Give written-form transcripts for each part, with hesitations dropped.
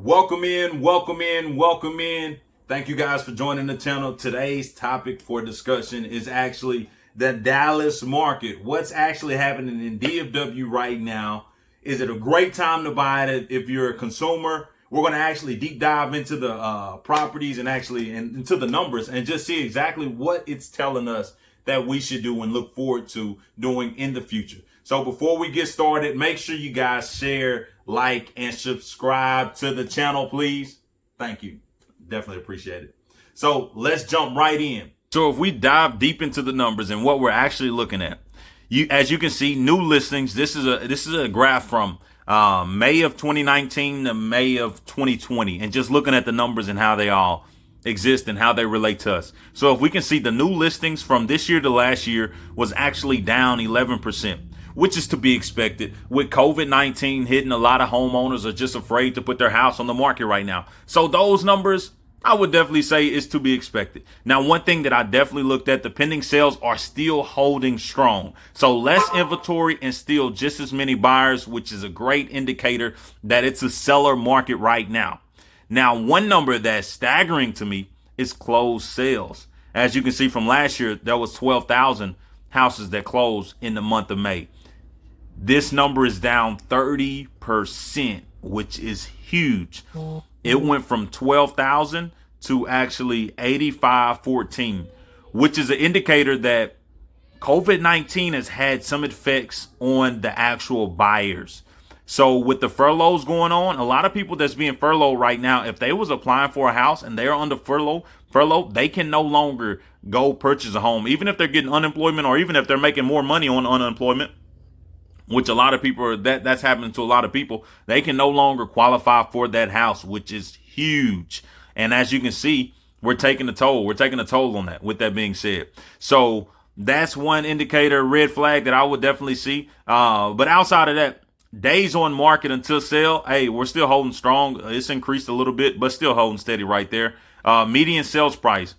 Welcome in, welcome in, welcome in. Thank you guys for joining the channel. Today's topic for discussion is actually the Dallas market. What's actually happening in DFW right now? Is it a great time to buy it if you're a consumer? We're going to actually deep dive into the properties and into the numbers and just see exactly what it's telling us that we should do and look forward to doing in the future. So before we get started, make sure you guys share, like, and subscribe to the channel, please. Thank you. Definitely appreciate it. So let's jump right in. So if we dive deep into the numbers and what we're actually looking at, as you can see, new listings. This is a graph from May of 2019 to May of 2020, and just looking at the numbers and how they all exist and how they relate to us. So if we can see, the new listings from this year to last year was actually down 11%. Which is to be expected. With COVID-19 hitting, a lot of homeowners are just afraid to put their house on the market right now. So those numbers, I would definitely say, is to be expected. Now, one thing that I definitely looked at, the pending sales are still holding strong. So less inventory and still just as many buyers, which is a great indicator that it's a seller market right now. Now, one number that's staggering to me is closed sales. As you can see from last year, there was 12,000 houses that closed in the month of May. This number is down 30%, which is huge. It went from 12,000 to actually 8,514, which is an indicator that COVID-19 has had some effects on the actual buyers. So with the furloughs going on, a lot of people that's being furloughed right now, if they was applying for a house and they're under furlough, they can no longer go purchase a home, even if they're getting unemployment or even if they're making more money on unemployment. Which a lot of people that's happening to a lot of people. They can no longer qualify for that house, which is huge. And as you can see, we're taking a toll. We're taking a toll on that. With that being said, so that's one indicator, red flag that I would definitely see. But outside of that, days on market until sale, hey, we're still holding strong. It's increased a little bit, but still holding steady right there. Median sales price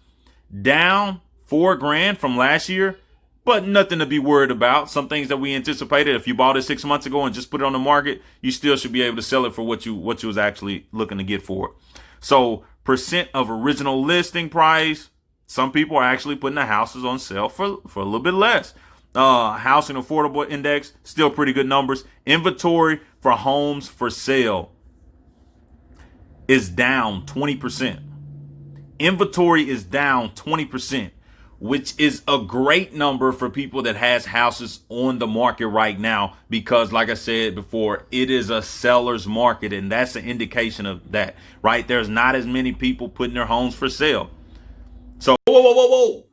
down $4,000 from last year. But nothing to be worried about. Some things that we anticipated. If you bought it 6 months ago and just put it on the market, you still should be able to sell it for what you was actually looking to get for it. So percent of original listing price. Some people are actually putting the houses on sale for a little bit less. Housing affordable index, still pretty good numbers. Inventory for homes for sale is down 20%. Inventory is down 20%. Which is a great number for people that has houses on the market right now, because like I said before, it is a seller's market, and that's an indication of that, right? There's not as many people putting their homes for sale. So whoa.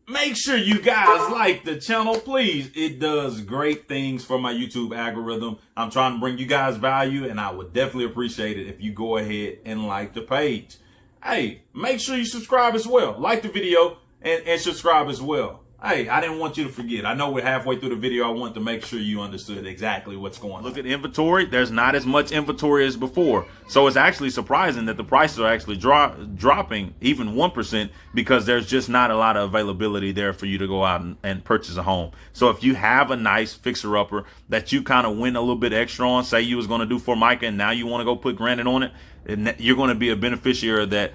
Make sure you guys like the channel, please. It does great things for my YouTube algorithm. I'm trying to bring you guys value, and I would definitely appreciate it if you go ahead and like the page. Hey, make sure you subscribe as well. Like the video. And subscribe as well. Hey, I didn't want you to forget. I know we're halfway through the video. I want to make sure you understood exactly what's going on. Look at inventory. There's not as much inventory as before. So it's actually surprising that the prices are actually dropping even 1%, because there's just not a lot of availability there for you to go out and purchase a home. So if you have a nice fixer-upper that you kind of went a little bit extra on, say you was going to do Formica and now you want to go put granite on it, and you're going to be a beneficiary of that.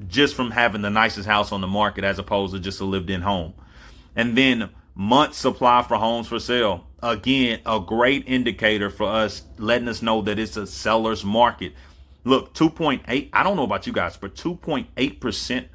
Just from having the nicest house on the market as opposed to just a lived-in home. And then month supply for homes for sale. Again, a great indicator for us, letting us know that it's a seller's market. Look, 2.8. I don't know about you guys, but 2.8%.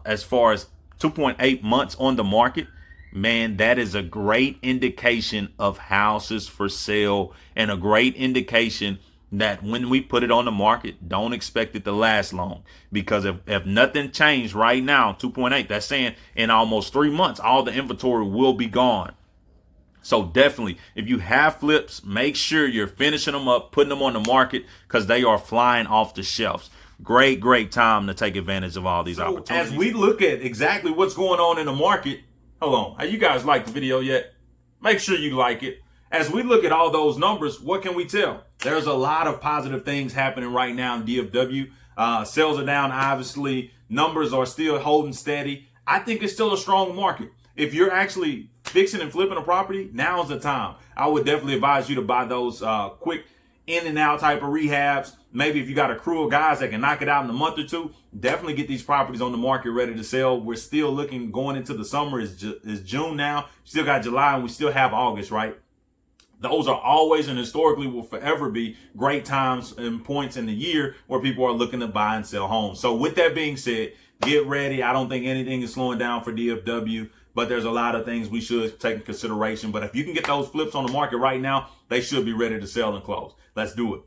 As far as 2.8 months on the market, man, that is a great indication of houses for sale, and a great indication that when we put it on the market, don't expect it to last long, because if nothing changed right now, 2.8, that's saying in almost 3 months, all the inventory will be gone. So definitely, if you have flips, make sure you're finishing them up, putting them on the market, because they are flying off the shelves. Great time to take advantage of all these opportunities. As we look at exactly what's going on in the market, hold on, have you guys liked the video yet? Make sure you like it. As we look at all those numbers, what can we tell? There's a lot of positive things happening right now in DFW. Sales are down, obviously. Numbers are still holding steady. I think it's still a strong market. If you're actually fixing and flipping a property, now's the time. I would definitely advise you to buy those quick in and out type of rehabs, maybe if you got a crew of guys that can knock it out in a month or two, definitely get these properties on the market ready to sell. We're still looking, going into the summer. Is June now, still got July, and we still have August, right? Those are always and historically will forever be great times and points in the year where people are looking to buy and sell homes. So with that being said, get ready. I don't think anything is slowing down for DFW, but there's a lot of things we should take in consideration. But if you can get those flips on the market right now, they should be ready to sell and close. Let's do it.